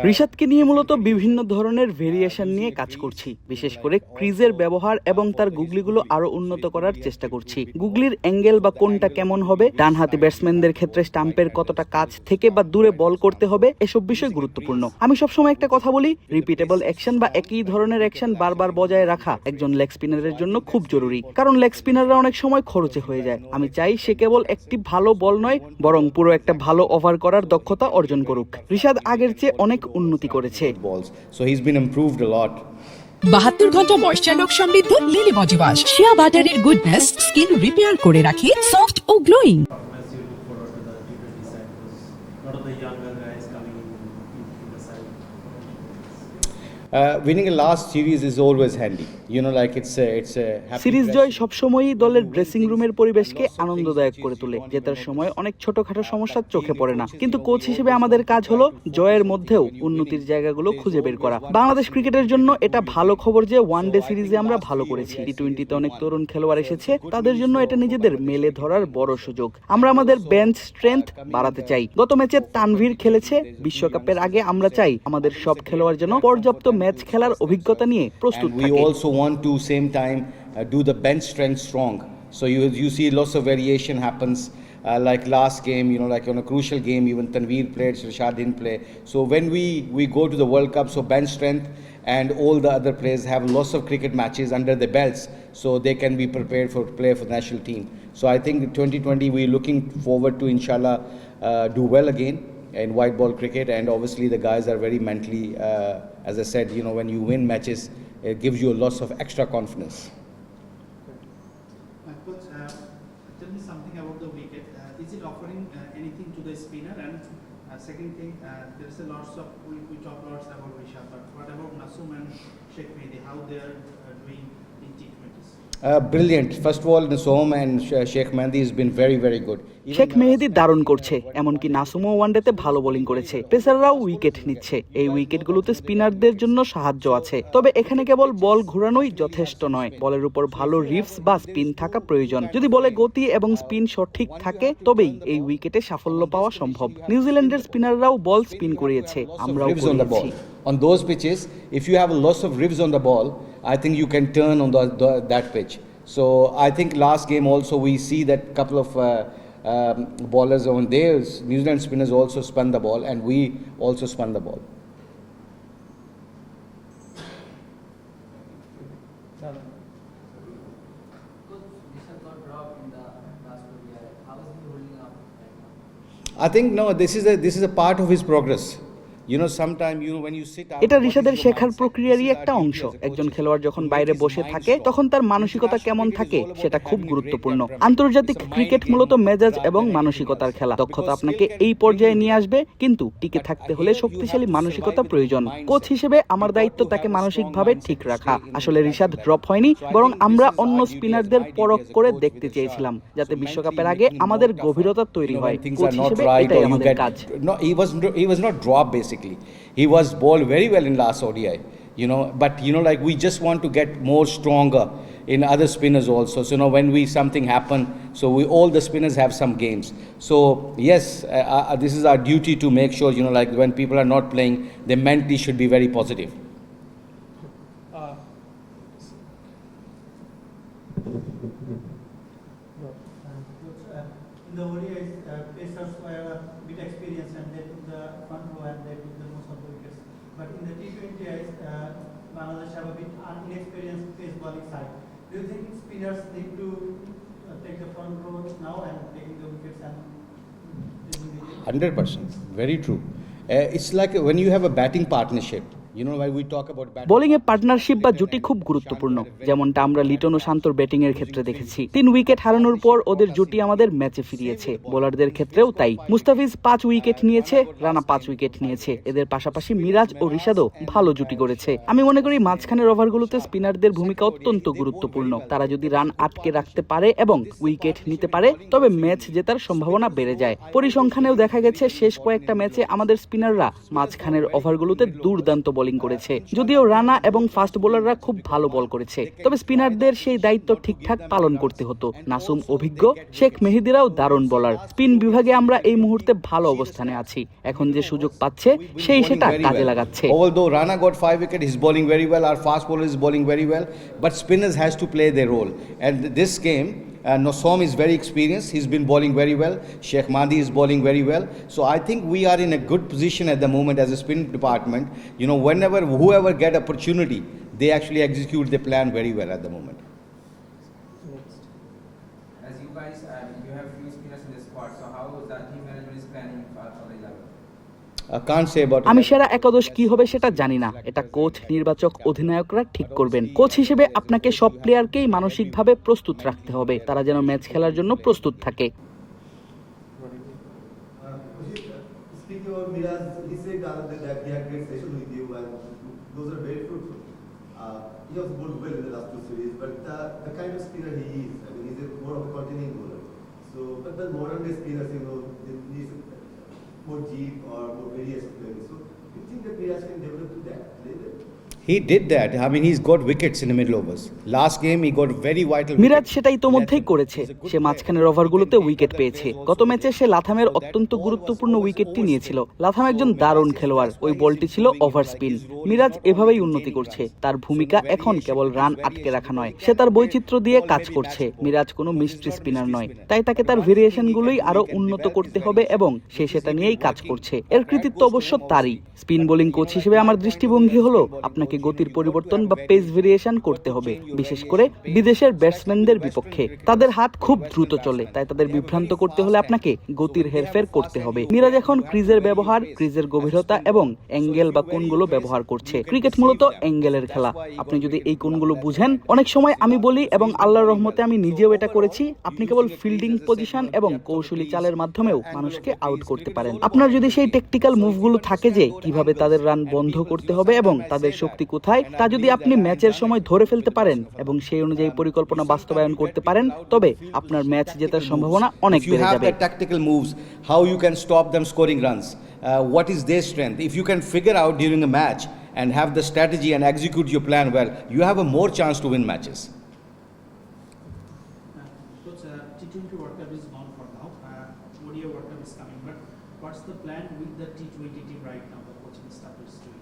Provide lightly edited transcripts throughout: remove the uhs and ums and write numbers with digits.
রিশাদকে নিয়ে মূলত বিভিন্ন ধরনের ভেরিয়েশন নিয়ে কাজ করছি, বিশেষ করে ক্রিজের ব্যবহার এবং তার গুগলিগুলো আরো উন্নত করার চেষ্টা করছি। গুগলির অ্যাঙ্গেল বা কোনটা কেমন হবে, ডানহাতি ব্যাটসম্যানদের ক্ষেত্রে স্টাম্পের কতটা কাছ থেকে বা দূরে বল করতে হবে, এসব বিষয় গুরুত্বপূর্ণ। আমি সবসময় একটা কথা বলি, রিপিটেবল অ্যাকশন বা একই ধরনের অ্যাকশন বারবার বজায় রাখা একজন লেগ স্পিনারের জন্য খুব জরুরি, কারণ লেগ স্পিনাররা অনেক সময় খরচে হয়ে যায়। আমি চাই সে কেবল একটি ভালো বল নয়, বরং পুরো একটা ভালো ওভার করার দক্ষতা অর্জন করুক। রিশাদ আগের চেয়ে অনেক উন্নতি করেছে। 72 ঘন্টা ময়েশ্চার লক সমৃদ্ধ লিলি বডি ওয়াশ, শিয়া বাটারের গুডনেস স্কিন রিপেয়ার করে রাখে সফট ও glowing. Winning a last series is always handy. You know, like it's a happy series জয় সবসময়ই দলের ড্রেসিং রুমের পরিবেশকে আনন্দদায়ক করে তোলে। জেতার সময় অনেক ছোটখাটো সমস্যা চোখে পড়ে না, কিন্তু কোচ হিসেবে আমাদের কাজ হলো জয়ের মধ্যেও উন্নতির জায়গাগুলো খুঁজে বের করা। বাংলাদেশ ক্রিকেটের জন্য এটা ভালো খবর যে ওয়ানডে সিরিজে আমরা ভালো করেছি। টি-20তে অনেক তরুণ খেলোয়াড় এসেছে, তাদের জন্য এটা নিজেদের মেলে ধরার বড় সুযোগ। আমরা আমাদের বেঞ্চ স্ট্রেংথ বাড়াতে চাই। গত ম্যাচে তানভীর খেলেছে, বিশ্বকাপের আগে আমরা চাই আমাদের সব খেলোয়াড় যেন পর্যাপ্ত ম্যাচ খেলার অভিজ্ঞতা নিয়ে প্রস্তুত থাকে। We also want to same time do the bench strength strong. So you see lots of variation happens. Like last game, you know, like on a crucial game, even Tanveer played, Rishad didn't play. So when we go to the World Cup, so bench strength and all the other players have lots of cricket matches under their belts, so they can be prepared for play for the national team. So I think 2020 we're looking forward to inshallah do well again in white ball cricket, and obviously the guys are very mentally, as I said, you know, when you win matches, it gives you lots of extra confidence. Coach, tell me something about the wicket. Is it offering anything to the spinner? And second thing, there's a lots of we talk lots about Rishad, but what about Naseem and Sheikh Mehdi? How they are doing in T20s? Brilliant. First of all, Naseem and Sheikh Mehdi has been very, very good. Sheikh মেহেদী দারুণ করছে, এমনকি নাসুমও ওয়ানডেতে ভালো bowling করেছে। পেসাররাও wicket নিচ্ছে। এই উইকেটগুলোতে স্পিনারদের জন্য সাহায্য আছে, তবে এখানে কেবল বল ঘোরানোই যথেষ্ট নয়, বলের উপর ভালো রিফস বা স্পিন থাকা প্রয়োজন। যদি বলে গতি এবং স্পিন সঠিক থাকে, তবেই এই উইকেটে সাফল্য পাওয়া সম্ভব। নিউজিল্যান্ডের স্পিনাররাও বল স্পিন করিয়েছে, আমরাও করিয়েছি। On those pitches, if you have lots of ribs on the ball, I think you can turn on that pitch. So I think last game also we see that couple of bowlers on there, New Zealand spinners also spun the ball, and we also spun the ball. I think no, this is a part of his progress. You know, sometimes when you sit out, এটা রিশাদের শেখার প্রক্রিয়ারই একটা অংশ। একজন খেলোয়াড় যখন বাইরে বসে থাকে, তখন তার মানসিকতা কেমন থাকে সেটা খুব গুরুত্বপূর্ণ। আন্তর্জাতিক ক্রিকেট মূলত মেজাজ এবং মানসিকতার খেলা। দক্ষতা আপনাকে এই পর্যায়ে নিয়ে আসবে, কিন্তু টিকে থাকতে হলে শক্তিশালী মানসিকতা প্রয়োজন। কোচ হিসেবে আমার দায়িত্ব তাকে মানসিকভাবে ঠিক রাখা। আসলে রিশাদ ড্রপ হয়নি, বরং আমরা অন্য স্পিনারদের পরখ করে দেখতে চেয়েছিলাম, যাতে বিশ্বকাপের আগে আমাদের গভীরতা তৈরি হয়। কোচ হিসেবে এটাই আমাদের কাজ। No, he was not dropped basically. He was bowled very well in last ODI, you know, but you know, like we just want to get more stronger in other spinners also. So you know, when something happen, so all the spinners have some games. So yes, this is our duty to make sure, you know, like when people are not playing, they mentally should be very positive. In the ODIs, pacers were a bit experienced and they took the front row and they took the most of the wickets. But in the T20s, Bangladesh have a bit inexperienced pace bowling side. Do you think spinners need to take the front row now and taking the wickets and 100%, very true. It's like when you have a batting partnership. You know, why we talk about batting. Bowling A partnership বা জুটি খুব গুরুত্বপূর্ণ, যেমনটা আমরা লিটন ও শান্তর batting এর ক্ষেত্রে দেখেছি। 3 উইকেট হারানোর পর ওদের জুটি আমাদের ম্যাচে ফিরিয়েছে। বোলারদের ক্ষেত্রেও তাই। মুস্তাফিজ 5 উইকেট নিয়েছে, রানা 5 উইকেট নিয়েছে। এদের পাশাপাশি মিরাজ ও রিশাদও ভালো জুটি করেছে। আমি মনে করি মাঝখানের ওভারগুলোতে স্পিনারদের ভূমিকা অত্যন্ত গুরুত্বপূর্ণ। তারা যদি রান আটকে রাখতে পারে এবং উইকেট নিতে পারে, তবে ম্যাচ জেতার সম্ভাবনা বেড়ে যায়। পরিসংখ্যানেও দেখা গেছে শেষ কয়েকটা ম্যাচে আমাদের স্পিনাররা মাঝখানের ওভারগুলোতে দুর্দান্ত বোলিং বোলিং করেছে। যদিও রানা এবং ফাস্ট বোলাররা খুব ভালো বল করেছে, তবে স্পিনারদের সেই দায়িত্ব ঠিকঠাক পালন করতে হতো। নাসুম অভিজ্ঞ, শেখ মেহেদিরাও দারুণ বোলার। স্পিন বিভাগে আমরা এই মুহূর্তে ভালো অবস্থানে আছি। এখন যে সুযোগ পাচ্ছে সেই সেটা কাজে লাগাচ্ছে। Although Rana got 5 wickets, he's bowling very well. Our fast bowler is bowling very well, but spinners has to play their role. And this game, Nosom is very experienced. He's been bowling very well. Sheikh Mahdi is bowling very well. So I think we are in a good position at the moment as a spin department. You know, whenever whoever get opportunity, they actually execute the plan very well at the moment. As you guys, you have few spinners in the squad. So how is that team management is planning for the 11? I can't say about আমি সেরা একাদশ কি হবে সেটা জানি না, এটা coach, নির্বাচক, অধিনায়করা ঠিক করবেন। কোচ হিসেবে আপনাকে সব প্লেয়ারকেই মানসিকভাবে প্রস্তুত রাখতে হবে, তারা যেন ম্যাচ খেলার জন্য প্রস্তুত থাকে। Speaking of Miraj, he said the other day that he had great session with you and those are very fruitful. He has bowled well in the last two series, but the kind of spinner he is, I mean, he's more of a continuing bowler. So, but the modern day spinners, you know, they need more deep or more various players. So, do you think that Miraj can develop to that level? He did that. I mean, he's got wickets in the middle overs. Last game, he got very vital. Miraj wickets. সেটা ইতোমধ্যেই করেছে। সে মাঝখানের ওভারগুলোতে wicket পেয়েছে। গত ম্যাচে সে লাথামের অত্যন্ত গুরুত্বপূর্ণ উইকেটটি নিয়েছিল। লাথাম একজন দারুণ খেলোয়াড়, ওই বলটি ছিল ওভার স্পিন। মিরাজ এভাবেই উন্নতি করছে। তার ভূমিকা এখন কেবল রান আটকে রাখা নয়, সে তার বৈচিত্র্য দিয়ে কাজ করছে। মিরাজ কোনো মিস্ট্রি স্পিনার নয়, তাই তাকে তার ভেরিয়েশনগুলোই আরো উন্নত করতে হবে এবং সে সেটা নিয়েই কাজ করছে। এর কৃতিত্ব অবশ্য তারই। স্পিন বোলিং কোচ হিসেবে আমার দৃষ্টিভঙ্গি হলো আপনাকে গতির পরিবর্তন বা পেস ভেরিয়েশন করতে হবে, বিশেষ করে বিদেশের ব্যাটসম্যানদের বিপক্ষে। তাদের হাত খুব দ্রুত চলে, তাই তাদের বিভ্রান্ত করতে হলে আপনাকে গতির হেরফের করতে হবে। মিরাজ এখন ক্রিজের ব্যবহার, ক্রিজের গভীরতা এবং অ্যাঙ্গেল বা কোণগুলো ব্যবহার করছে। ক্রিকেট মূলত অ্যাঙ্গেলের খেলা। আপনি যদি এই কোণগুলো বুঝেন, অনেক সময় আমি বলি এবং আল্লাহর রহমতে আমি নিজেও এটা করেছি, আপনি কেবল ফিল্ডিং পজিশন এবং কৌশলী চালের মাধ্যমেও মানুষকে আউট করতে পারেন। আপনার যদি সেই টেকটিক্যাল মুভগুলো থাকে যে কিভাবে তাদের রান বন্ধ করতে হবে এবং তাদের শক্তি কোথায়, তা যদি আপনি ম্যাচের সময় ধরে ফেলতে পারেন এবং সেই অনুযায়ী পরিকল্পনা বাস্তবায়ন করতে পারেন, তবে আপনার ম্যাচ জেতার সম্ভাবনা অনেক If you বেড়ে have যাবে। the tactical moves, how you can stop them scoring runs, what is their strength. If you can figure out during a match and have the strategy and execute your plan well, you have a more chance to win matches. Coach, T20 World Cup is gone for now. ODI World Cup is coming, but what's the plan with the T20 team right now? The coaching staff is doing.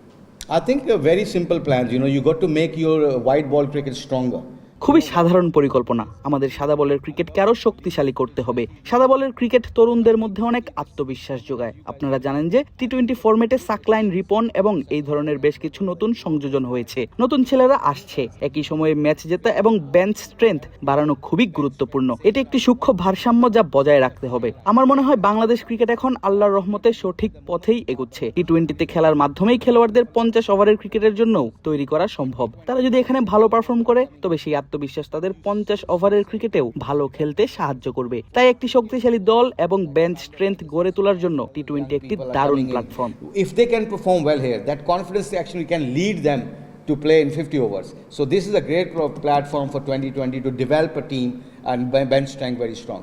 I think very simple plans. You know, you got to make your white ball cricket stronger. খুবই সাধারণ পরিকল্পনা। আমাদের সাদা বলের ক্রিকেটকে আরো শক্তিশালী করতে হবে। সাদা বলের ক্রিকেট তরুণদের মধ্যে অনেক আত্মবিশ্বাস যোগায়। আপনারা জানেন যে টি20 ফরম্যাটে সাকলাইন, রিপন এবং এই ধরনের বেশ কিছু নতুন সংযোজন হয়েছে। নতুন ছেলেরা আসছে। একই সময়ে ম্যাচ জেতা এবং বেঞ্চ স্ট্রেংথ বাড়ানো খুবই গুরুত্বপূর্ণ। এটি একটি সূক্ষ্ম ভারসাম্য যা বজায় রাখতে হবে। আমার মনে হয় বাংলাদেশ ক্রিকেট এখন আল্লাহর রহমতে সঠিক পথেই এগোচ্ছে। টি20তে খেলার মাধ্যমেই খেলোয়াড়দের 50 ওভারের ক্রিকেটের জন্য তৈরি করা সম্ভব। তারা যদি এখানে ভালো পারফর্ম করে, তবে সেই আত্মবিশ্বাস তাদের 50 ওভারের ক্রিকেটেও ভালো খেলতে সাহায্য করবে। তাই একটি শক্তিশালী দল এবং বেঞ্চ স্ট্রেংথ গড়ে তোলার জন্য টি20 একটি দারুণ platform. If they can perform well here, that confidence actually can lead them to play in 50 overs. So this is a great platform for 2020 to develop a team and bench strength very strong.